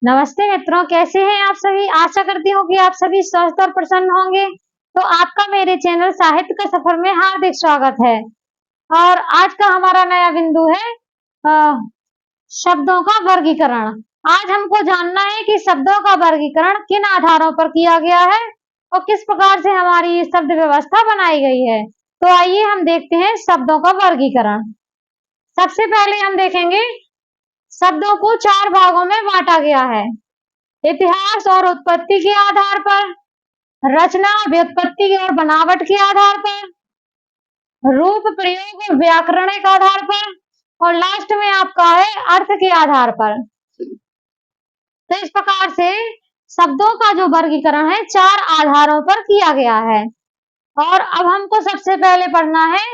नमस्ते मित्रों, कैसे हैं आप सभी। आशा करती हूँ कि आप सभी स्वस्थ और प्रसन्न होंगे। तो आपका मेरे चैनल साहित्य का सफर में हार्दिक स्वागत है। और आज का हमारा नया बिंदु है शब्दों का वर्गीकरण। आज हमको जानना है कि शब्दों का वर्गीकरण किन आधारों पर किया गया है और किस प्रकार से हमारी ये शब्द व्यवस्था बनाई गई है। तो आइए हम देखते हैं शब्दों का वर्गीकरण। सबसे पहले हम देखेंगे शब्दों को 4 भागों में बांटा गया है। इतिहास और उत्पत्ति के आधार पर, रचना, व्युत्पत्ति और बनावट के आधार पर, रूप, प्रयोग और व्याकरण के आधार पर, और लास्ट में आपका है अर्थ के आधार पर। तो इस प्रकार से शब्दों का जो वर्गीकरण है 4 आधारों पर किया गया है। और अब हमको सबसे पहले पढ़ना है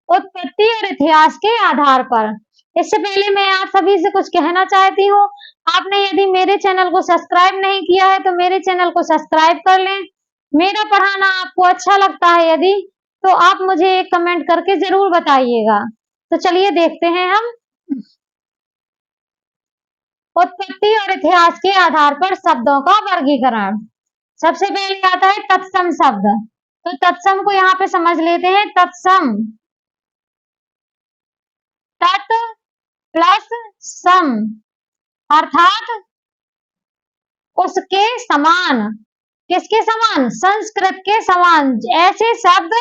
उत्पत्ति और इतिहास के आधार पर। इससे पहले मैं आप सभी से कुछ कहना चाहती हूँ। आपने यदि मेरे चैनल को सब्सक्राइब नहीं किया है तो मेरे चैनल को सब्सक्राइब कर लें। मेरा पढ़ाना आपको अच्छा लगता है यदि, तो आप मुझे एक कमेंट करके जरूर बताइएगा। तो चलिए देखते हैं हम उत्पत्ति और इतिहास के आधार पर शब्दों का वर्गीकरण। सबसे पहले आता है तत्सम शब्द। तो तत्सम को यहाँ पे समझ लेते हैं। तत्सम, तत् प्लस सम अर्थात उसके समान। किसके समान? संस्कृत के समान। ऐसे शब्द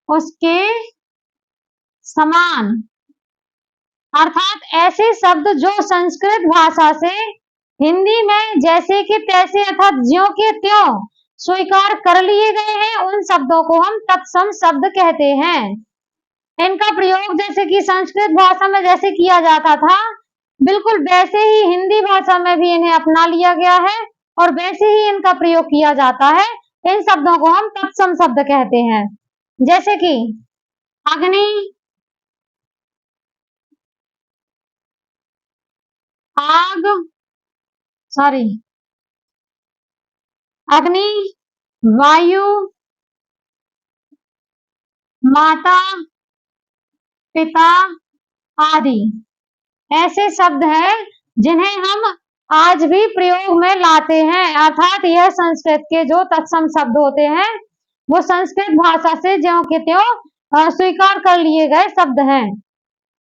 उसके समान अर्थात ऐसे शब्द जो संस्कृत भाषा से हिंदी में जैसे कि तैसे अर्थात ज्यों के त्यों स्वीकार कर लिए गए हैं, उन शब्दों को हम तत्सम शब्द कहते हैं। इनका प्रयोग जैसे कि संस्कृत भाषा में जैसे किया जाता था, बिल्कुल वैसे ही हिंदी भाषा में भी इन्हें अपना लिया गया है और वैसे ही इनका प्रयोग किया जाता है। इन शब्दों को हम तत्सम शब्द कहते हैं। जैसे कि अग्नि, आग, अग्नि, वायु, माता, पिता आदि ऐसे शब्द हैं जिन्हें हम आज भी प्रयोग में लाते हैं। अर्थात यह संस्कृत के जो तत्सम शब्द होते हैं वो संस्कृत भाषा से ज्यों के त्यों स्वीकार कर लिए गए शब्द हैं।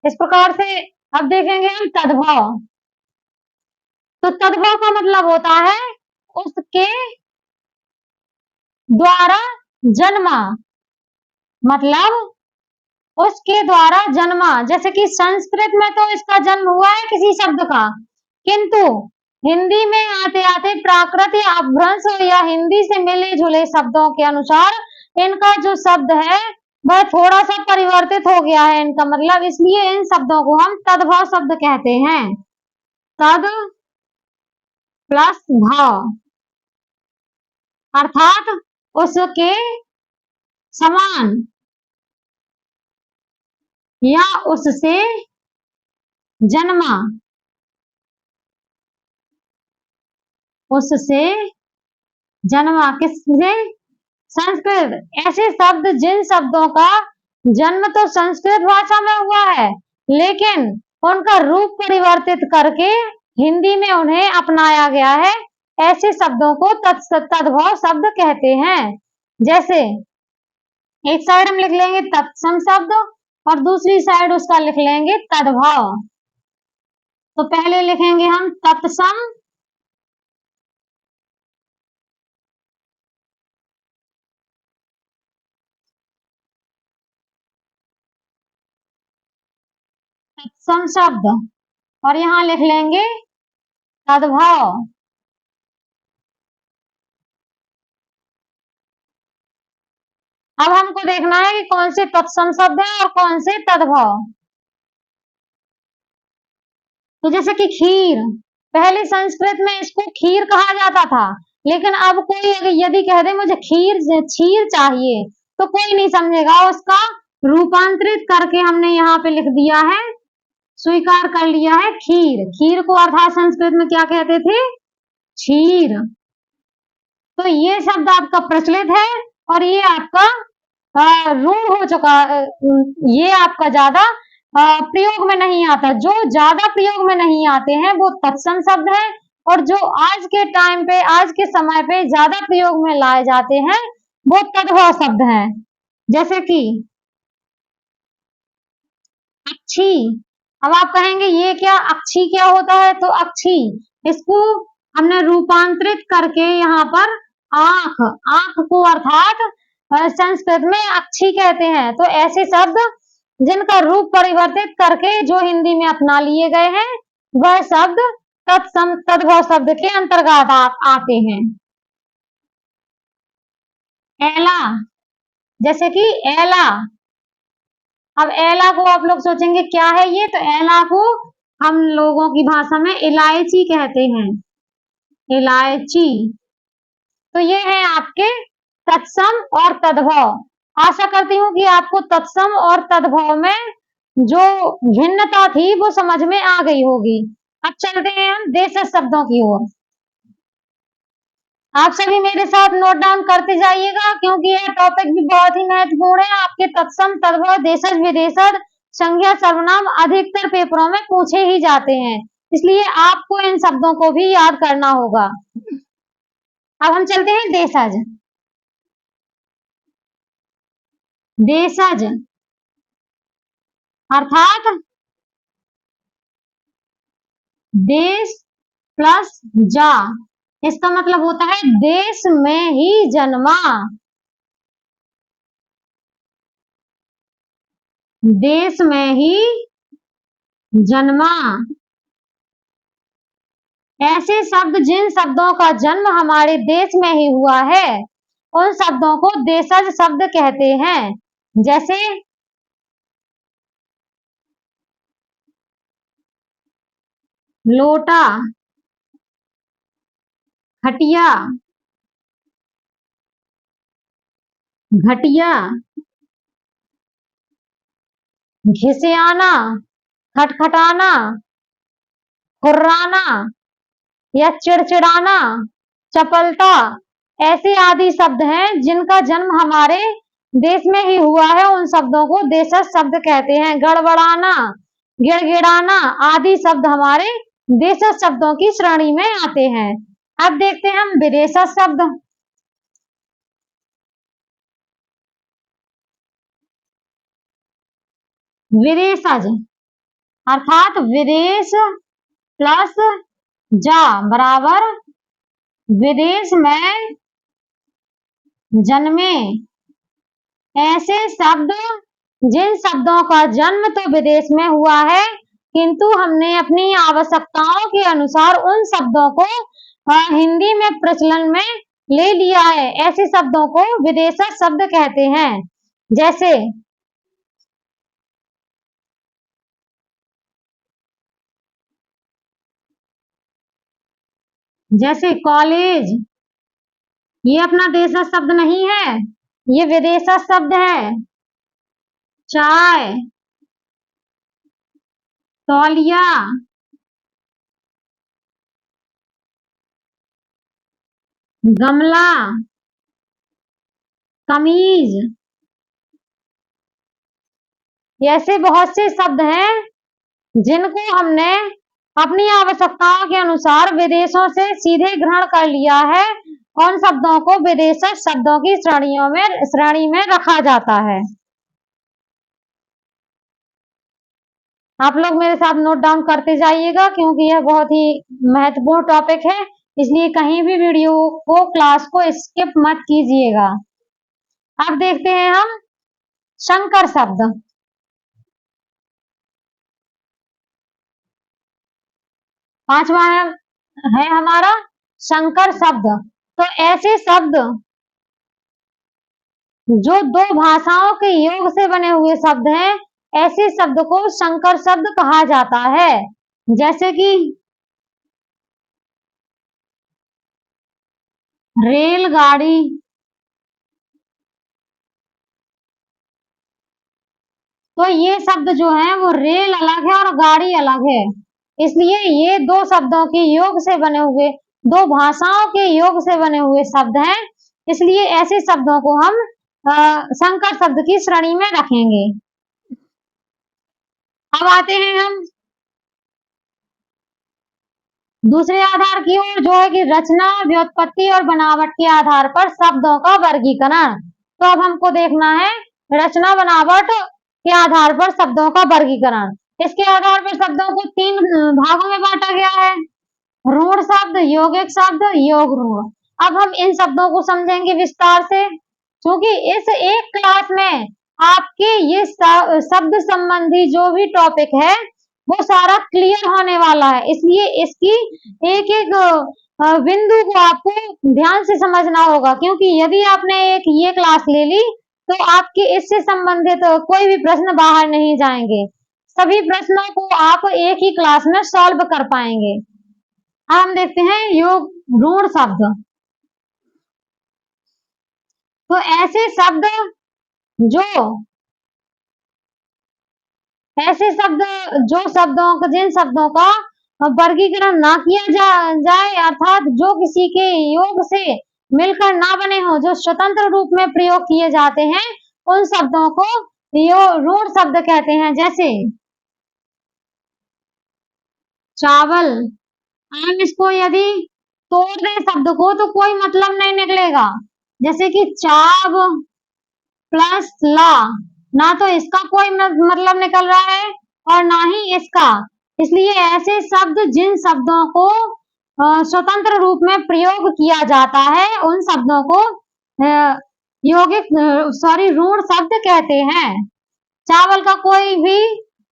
इस प्रकार से अब देखेंगे हम तद्भव। तो तद्भव का मतलब होता है उसके द्वारा जन्मा, मतलब उसके द्वारा जन्मा। जैसे कि संस्कृत में तो इसका जन्म हुआ है किसी शब्द का, किंतु हिंदी में आते आते प्राकृत या अपभ्रंश या हिंदी से मिले जुले शब्दों के अनुसार इनका जो शब्द है वह थोड़ा सा परिवर्तित हो गया है इनका मतलब, इसलिए इन शब्दों को हम तद्भव शब्द कहते हैं। तद प्लस भाव अर्थात उसके समान या उससे जन्मा, उससे जन्मा किससे? संस्कृत। ऐसे शब्द जिन शब्दों का जन्म तो संस्कृत भाषा में हुआ है लेकिन उनका रूप परिवर्तित करके हिंदी में उन्हें अपनाया गया है, ऐसे शब्दों को तद्भव शब्द कहते हैं। जैसे एक साइड हम लिख लेंगे तत्सम शब्द और दूसरी साइड उसका लिख लेंगे तद्भव। तो पहले लिखेंगे हम तत्सम, तत्सम शब्द और यहां लिख लेंगे तद्भव। अब हमको देखना है कि कौन से तत्सम शब्द है और कौन से तद्भव। तो जैसे कि खीर, पहले संस्कृत में इसको खीर कहा जाता था, लेकिन अब कोई यदि कह दे मुझे क्षीर चाहिए तो कोई नहीं समझेगा, उसका रूपांतरित करके हमने यहाँ पे लिख दिया है, स्वीकार कर लिया है खीर। खीर को अर्थात संस्कृत में क्या कहते थे? क्षीर। तो ये शब्द आपका प्रचलित है और ये आपका रूढ़ हो चुका, ये आपका ज्यादा प्रयोग में नहीं आता, जो ज्यादा प्रयोग में नहीं आते हैं वो तत्सम शब्द है, और जो आज के टाइम पे, आज के समय पे ज्यादा प्रयोग में लाए जाते हैं वो तद्भव शब्द हैं। जैसे कि अक्षी। अब आप कहेंगे ये क्या, अक्षी क्या होता है? तो अक्षी, इसको हमने रूपांतरित करके यहाँ पर आंख, आंख को अर्थात संस्कृत में अक्षी कहते हैं। तो ऐसे शब्द जिनका रूप परिवर्तित करके जो हिंदी में अपना लिए गए हैं वह शब्द तत्सम तद्भव शब्द के अंतर्गत आते हैं। एला, जैसे कि एला। अब एला को आप लोग सोचेंगे क्या है ये, तो एला को हम लोगों की भाषा में इलायची कहते हैं, इलायची। तो ये है आपके तत्सम और तद्भव। आशा करती हूँ कि आपको तत्सम और तद्भव में जो भिन्नता थी वो समझ में आ गई होगी। अब चलते हैं हम देशज शब्दों की ओर। आप सभी मेरे साथ नोट डाउन करते जाइएगा, क्योंकि यह टॉपिक भी बहुत ही महत्वपूर्ण है। आपके तत्सम, तद्भव, देशज, विदेशज, संज्ञा, सर्वनाम अधिकतर पेपरों में पूछे ही जाते हैं, इसलिए आपको इन शब्दों को भी याद करना होगा। अब हम चलते हैं देशज। देशज अर्थात देश प्लस जा, इसका मतलब होता है देश में ही जन्मा, देश में ही जन्मा। ऐसे शब्द जिन शब्दों का जन्म हमारे देश में ही हुआ है उन शब्दों को देशज शब्द कहते हैं। जैसे लोटा, खटिया, घटिया, घिसियाना, खटखटाना, खुर्राना या चिड़चिड़ाना, चपलता, ऐसे आदि शब्द हैं जिनका जन्म हमारे देश में ही हुआ है, उन शब्दों को देशज शब्द कहते हैं। गड़बड़ाना, गिड़गिड़ाना आदि शब्द हमारे देशज शब्दों की श्रेणी में आते हैं। अब देखते हैं हम विदेशज शब्द। विदेशज अर्थात विदेश प्लस जा बराबर विदेश में जन्मे। ऐसे शब्द जिन शब्दों का जन्म तो विदेश में हुआ है, किंतु हमने अपनी आवश्यकताओं के अनुसार उन शब्दों को हिंदी में प्रचलन में ले लिया है, ऐसे शब्दों को विदेशज शब्द कहते हैं। जैसे कॉलेज, ये अपना देशज शब्द नहीं है, ये विदेशज शब्द है। चाय, तौलिया, गमला, कमीज, ऐसे बहुत से शब्द हैं जिनको हमने अपनी आवश्यकताओं के अनुसार विदेशों से सीधे ग्रहण कर लिया है। उन शब्दों को विदेशज शब्दों की श्रेणी में रखा जाता है। आप लोग मेरे साथ नोट डाउन करते जाइएगा, क्योंकि यह बहुत ही महत्वपूर्ण टॉपिक है, इसलिए कहीं भी वीडियो को, क्लास को स्किप मत कीजिएगा। अब देखते हैं हम संकर शब्द। पांचवा है हमारा संकर शब्द। तो ऐसे शब्द जो दो भाषाओं के योग से बने हुए शब्द हैं, ऐसे शब्द को संकर शब्द कहा जाता है। जैसे कि रेलगाड़ी, तो ये शब्द जो है वो रेल अलग है और गाड़ी अलग है, इसलिए ये दो शब्दों के योग से बने हुए, दो भाषाओं के योग से बने हुए शब्द हैं, इसलिए ऐसे शब्दों को हम संकर शब्द की श्रेणी में रखेंगे। अब आते हैं हम दूसरे आधार की ओर, जो है कि रचना, व्युत्पत्ति और बनावट के आधार पर शब्दों का वर्गीकरण। तो अब हमको देखना है रचना, बनावट के आधार पर शब्दों का वर्गीकरण। इसके आधार पर शब्दों को 3 भागों में बांटा गया है। रूढ़ शब्द, यौगिक शब्द, योग रूढ़। अब हम इन शब्दों को समझेंगे विस्तार से, क्योंकि इस एक क्लास में आपके ये शब्द संबंधी जो भी टॉपिक है वो सारा क्लियर होने वाला है, इसलिए इसकी एक एक बिंदु को आपको ध्यान से समझना होगा, क्योंकि यदि आपने एक ये क्लास ले ली तो आपके इससे संबंधित कोई भी प्रश्न बाहर नहीं जाएंगे, सभी प्रश्नों को आप एक ही क्लास में सॉल्व कर पाएंगे। हम देखते हैं योग रूढ़ शब्द। तो ऐसे शब्द जो जिन शब्दों का वर्गीकरण ना किया जाए, अर्थात जो किसी के योग से मिलकर ना बने हो, जो स्वतंत्र रूप में प्रयोग किए जाते हैं, उन शब्दों को रूढ़ शब्द कहते हैं। जैसे चावल, हम इसको यदि तोड़ दें शब्द को तो कोई मतलब नहीं निकलेगा। जैसे कि चाव प्लस ला, ना तो इसका कोई मतलब निकल रहा है और ना ही इसका। इसलिए ऐसे शब्द जिन शब्दों को स्वतंत्र रूप में प्रयोग किया जाता है, उन शब्दों को रूढ़ शब्द कहते हैं। चावल का कोई भी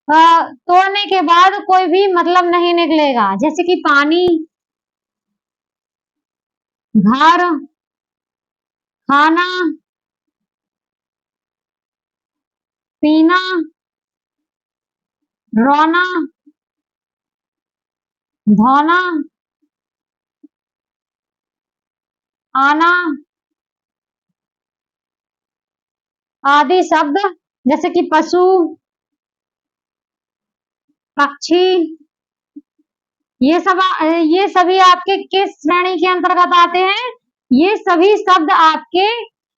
तोड़ने के बाद कोई भी मतलब नहीं निकलेगा। जैसे कि पानी, घर, खाना, पीना, रोना, धोना, आना आदि शब्द, जैसे कि पशु, पक्षी, ये सभी आपके किस श्रेणी के अंतर्गत आते हैं? ये सभी शब्द आपके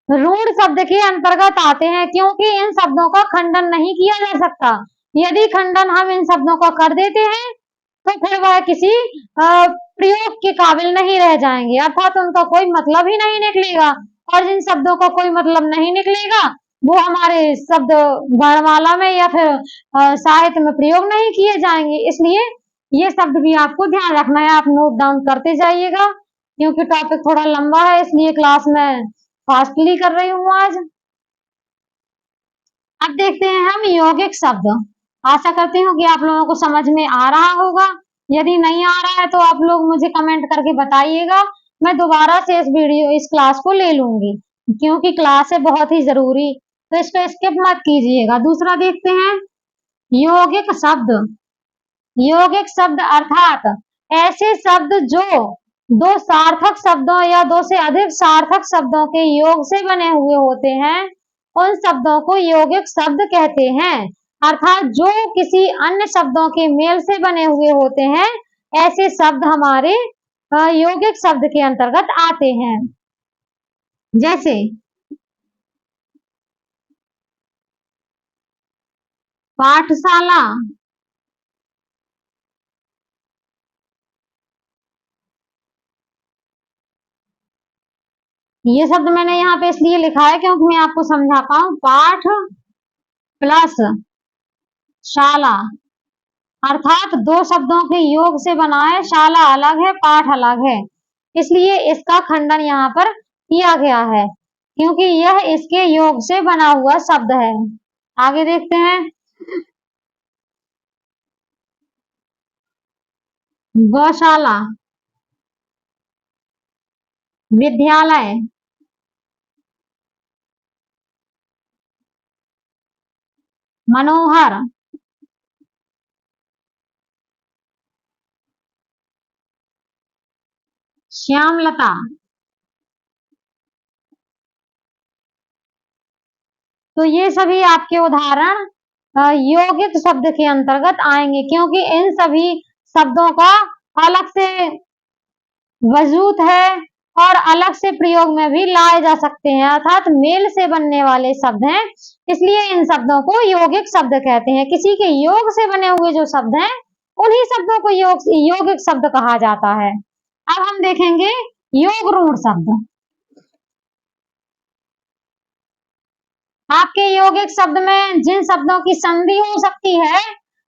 रूढ़ शब्द के अंतर्गत आते हैं, क्योंकि इन शब्दों का खंडन नहीं किया जा सकता। यदि खंडन हम इन शब्दों का कर देते हैं तो फिर वह किसी प्रयोग के काबिल नहीं रह जाएंगे, अर्थात उनका कोई मतलब ही नहीं निकलेगा। और जिन शब्दों का कोई मतलब नहीं निकलेगा वो हमारे शब्द वर्णमाला में या फिर साहित्य में प्रयोग नहीं किए जाएंगे। इसलिए ये शब्द भी आपको ध्यान रखना है, आप नोट डाउन करते जाइएगा, क्योंकि टॉपिक थोड़ा लंबा है, इसलिए क्लास में फास्टली कर रही हूँ आज। अब देखते हैं हम यौगिक शब्द। आशा करती हूँ कि आप लोगों को समझ में आ रहा होगा। यदि नहीं आ रहा है तो आप लोग मुझे कमेंट करके बताइएगा, मैं दोबारा से इस क्लास को ले लूंगी, क्योंकि क्लास है बहुत ही जरूरी, तो इसको स्किप मत कीजिएगा। दूसरा देखते हैं यौगिक शब्द। यौगिक शब्द अर्थात ऐसे शब्द जो दो सार्थक शब्दों या दो से अधिक सार्थक शब्दों के योग से बने हुए होते हैं, उन शब्दों को यौगिक शब्द कहते हैं। अर्थात जो किसी अन्य शब्दों के मेल से बने हुए होते हैं, ऐसे शब्द हमारे यौगिक शब्द के अंतर्गत आते हैं। जैसे पाठशाला, ये शब्द मैंने यहाँ पे इसलिए लिखा है क्योंकि मैं आपको समझा पाऊं। पाठ प्लस शाला, अर्थात दो शब्दों के योग से बना है, शाला अलग है, पाठ अलग है, इसलिए इसका खंडन यहाँ पर किया गया है, क्योंकि यह इसके योग से बना हुआ शब्द है। आगे देखते हैं गौशाला, विद्यालय, मनोहर, श्यामलता। तो ये सभी आपके उदाहरण यौगिक शब्द के अंतर्गत आएंगे, क्योंकि इन सभी शब्दों का अलग से वजूद है, और अलग से प्रयोग में भी लाए जा सकते हैं, अर्थात मेल से बनने वाले शब्द हैं, इसलिए इन शब्दों को यौगिक शब्द कहते हैं। किसी के योग से बने हुए जो शब्द हैं, उन्हीं शब्दों को यौगिक शब्द कहा जाता है। अब हम देखेंगे योग ऋण शब्द। आपके यौगिक शब्द में जिन शब्दों की संधि हो सकती है,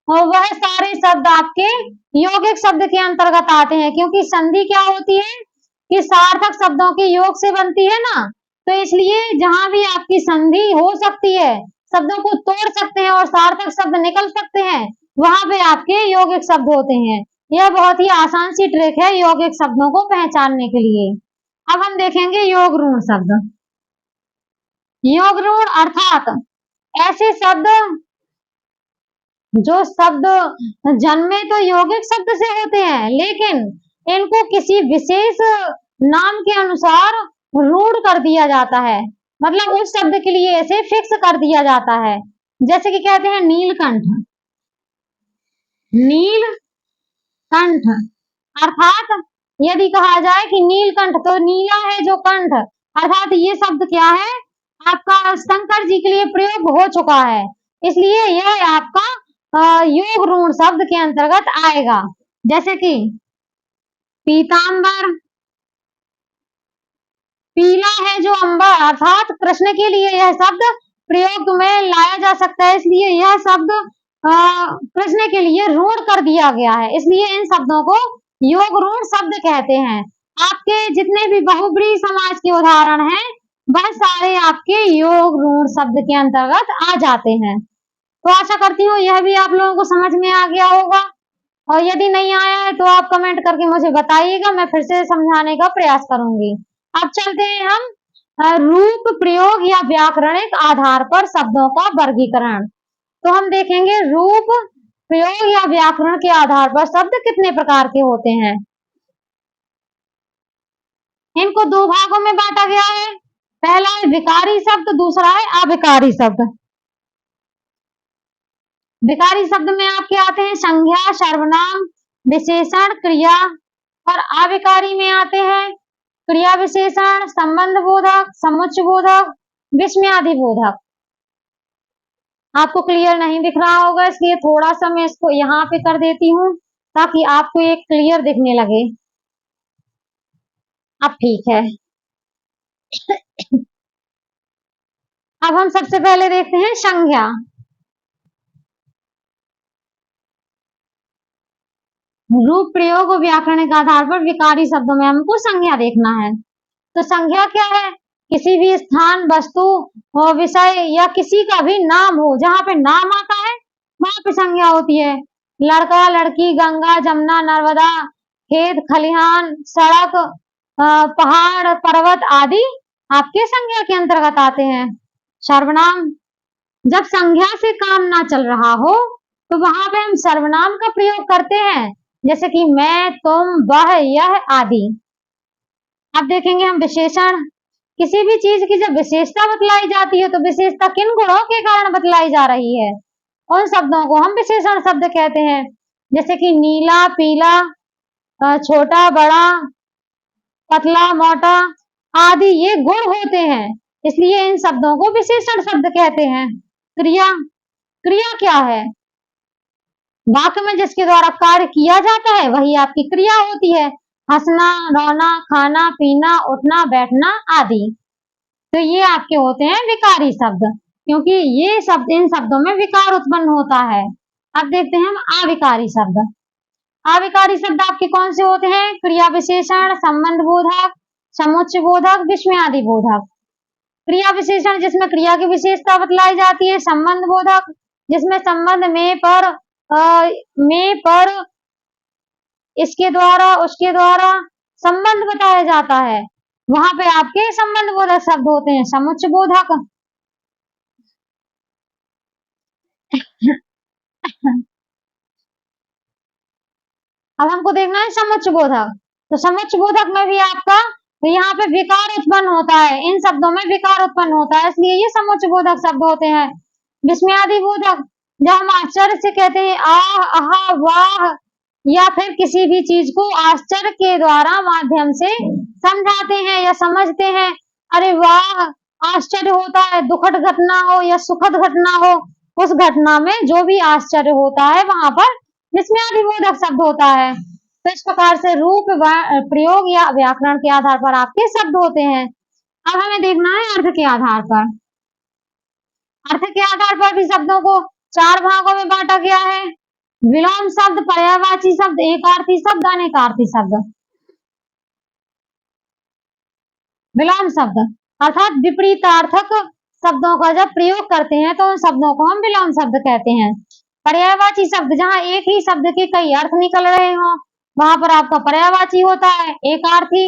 वह सारे शब्द आपके यौगिक शब्द के अंतर्गत आते हैं, क्योंकि संधि क्या होती है कि सार्थक शब्दों के योग से बनती है ना, तो इसलिए जहां भी आपकी संधि हो सकती है, शब्दों को तोड़ सकते हैं और सार्थक शब्द निकल सकते हैं, वहां पे आपके यौगिक शब्द होते हैं। यह बहुत ही आसान सी ट्रिक है यौगिक शब्दों को पहचानने के लिए। अब हम देखेंगे योग ऋण शब्द। योग ऋण अर्थात ऐसे शब्द जो शब्द जन्मे तो यौगिक शब्द से होते हैं, लेकिन इनको किसी विशेष नाम के अनुसार रूढ़ कर दिया जाता है, मतलब उस शब्द के लिए ऐसे फिक्स कर दिया जाता है। जैसे कि कहते हैं नीलकंठ। नीलकंठ अर्थात यदि कहा जाए कि नीलकंठ, तो नीला है जो कंठ, अर्थात ये शब्द क्या है, आपका शंकर जी के लिए प्रयोग हो चुका है, इसलिए यह आपका योग ऋण शब्द के अंतर्गत आएगा। जैसे कि पीतांबर, पीला है जो अंबर, अर्थात कृष्ण के लिए यह शब्द प्रयोग में लाया जा सकता है, इसलिए यह शब्द कृष्ण के लिए ऋण कर दिया गया है, इसलिए इन शब्दों को योग ऋण शब्द कहते हैं। आपके जितने भी बहुब्रीहि समाज के उदाहरण हैं, वह सारे आपके योग ऋण शब्द के अंतर्गत आ जाते हैं। तो आशा करती हूँ यह भी आप लोगों को समझ में आ गया होगा, और यदि नहीं आया है तो आप कमेंट करके मुझे बताइएगा, मैं फिर से समझाने का प्रयास करूंगी। अब चलते हैं हम रूप प्रयोग या व्याकरणिक आधार पर शब्दों का वर्गीकरण। तो हम देखेंगे रूप प्रयोग या व्याकरण के आधार पर शब्द कितने प्रकार के होते हैं। इनको दो भागों में बांटा गया है, पहला है विकारी शब्द, दूसरा है अविकारी शब्द। विकारी शब्द में आपके आते हैं संज्ञा, सर्वनाम, विशेषण, क्रिया, और अविकारी में आते हैं क्रिया विशेषण, संबंध बोधक, समुच्चय बोधक, विस्मयादि बोधक। आपको क्लियर नहीं दिख रहा होगा, इसलिए थोड़ा सा मैं इसको यहाँ पे कर देती हूँ ताकि आपको एक क्लियर दिखने लगे। अब ठीक है। अब हम सबसे पहले देखते हैं संज्ञा। रूप प्रयोग और व्याकरणिक आधार पर विकारी शब्दों में हमको संज्ञा देखना है। तो संज्ञा क्या है, किसी भी स्थान, वस्तु और विषय या किसी का भी नाम हो, जहाँ पे नाम आता है वहां पे संज्ञा होती है। लड़का, लड़की, गंगा, जमुना, नर्मदा, खेत, खलिहान, सड़क, पहाड़, पर्वत आदि आपके संज्ञा के अंतर्गत आते हैं। सर्वनाम, जब संज्ञा से काम ना चल रहा हो तो वहां पे हम सर्वनाम का प्रयोग करते हैं, जैसे कि मैं, तुम, वह, यह आदि। अब देखेंगे हम विशेषण। किसी भी चीज की जब विशेषता बतलाई जाती है तो विशेषता किन गुणों के कारण बतलाई जा रही है, उन शब्दों को हम विशेषण शब्द कहते हैं। जैसे कि नीला, पीला, छोटा, बड़ा, पतला, मोटा आदि ये गुण होते हैं, इसलिए इन शब्दों को विशेषण शब्द कहते हैं। क्रिया, क्रिया क्या है, वाक्य में जिसके द्वारा कार्य किया जाता है वही आपकी क्रिया होती है। हंसना, रोना, खाना, पीना, उठना, बैठना आदि। तो ये आपके होते हैं विकारी शब्द, क्योंकि ये शब्द, इन शब्दों में विकार उत्पन्न होता है। अब देखते हैं हम अविकारी शब्द। अविकारी शब्द आपके कौन से होते हैं, क्रिया विशेषण, संबंध बोधक, समुच्चय बोधक, विस्मयादि बोधक। क्रिया विशेषण जिसमें क्रिया की विशेषता बतलाई जाती है, संबंध बोधक जिसमें संबंध में पर इसके द्वारा उसके द्वारा संबंध बताया जाता है, वहां पे आपके संबंध बोधक शब्द होते हैं। समुच्चय बोधक अब हमको देखना है समुच्चय बोधक। तो समुच्चय बोधक में भी आपका यहाँ पे विकार उत्पन्न होता है, इन शब्दों में विकार उत्पन्न होता है, इसलिए ये समुच्चय बोधक शब्द होते हैं। विस्मयादि बोधक, जब हम आश्चर्य से कहते हैं आह, आहा, वाह, या फिर किसी भी चीज को आश्चर्य के द्वारा माध्यम से समझाते हैं या समझते हैं। अरे वाह, आश्चर्य होता है, दुखद घटना हो या सुखद घटना हो, उस घटना में जो भी आश्चर्य होता है वहां पर विस्मयादिबोधक शब्द होता है। तो इस प्रकार से रूप प्रयोग या व्याकरण के आधार पर आपके शब्द होते हैं। अब हमें देखना है अर्थ के आधार पर। अर्थ के आधार पर भी शब्दों को 4 भागों में बांटा गया है। विलोम शब्द, पर्यायवाची शब्द, एकार्थी शब्द, अनेकार्थी शब्द। विलोम शब्द अर्थात विपरीतार्थक शब्दों का जब प्रयोग करते हैं तो उन शब्दों को हम विलोम शब्द कहते हैं। पर्यायवाची शब्द जहां एक ही शब्द के कई अर्थ निकल रहे हों वहां पर आपका पर्यायवाची होता है। एकार्थी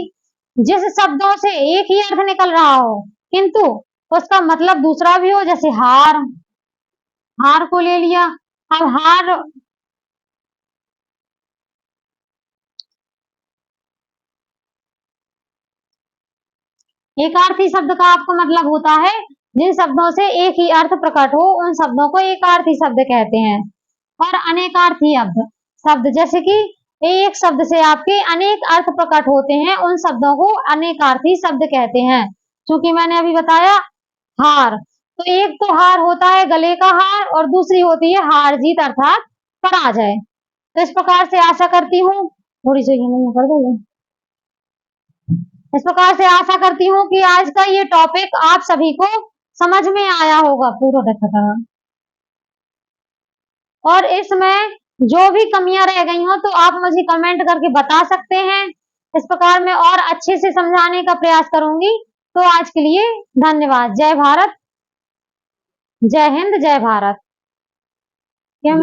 जिस शब्दों से एक ही अर्थ निकल रहा हो किंतु उसका मतलब दूसरा भी हो, जैसे हार, हार को ले लिया। अब हार एकार्थी शब्द का आपको मतलब होता है जिन शब्दों से एक ही अर्थ प्रकट हो उन शब्दों को एकार्थी शब्द कहते हैं। और अनेकार्थी शब्द जैसे कि एक शब्द से आपके अनेक अर्थ प्रकट होते हैं उन शब्दों को अनेकार्थी शब्द कहते हैं। क्योंकि मैंने अभी बताया हार, तो एक तो हार होता है गले का हार और दूसरी होती है हार जीत अर्थात पराजय। तो इस प्रकार से आशा करती हूँ थोड़ी सी कर दो। इस प्रकार से आशा करती हूँ कि आज का ये टॉपिक आप सभी को समझ में आया होगा पूरा देखा था। और इसमें जो भी कमियां रह गई हो तो आप मुझे कमेंट करके बता सकते हैं। इस प्रकार मैं और अच्छे से समझाने का प्रयास करूंगी। तो आज के लिए धन्यवाद। जय भारत, जय हिंद, जय भारत। क्या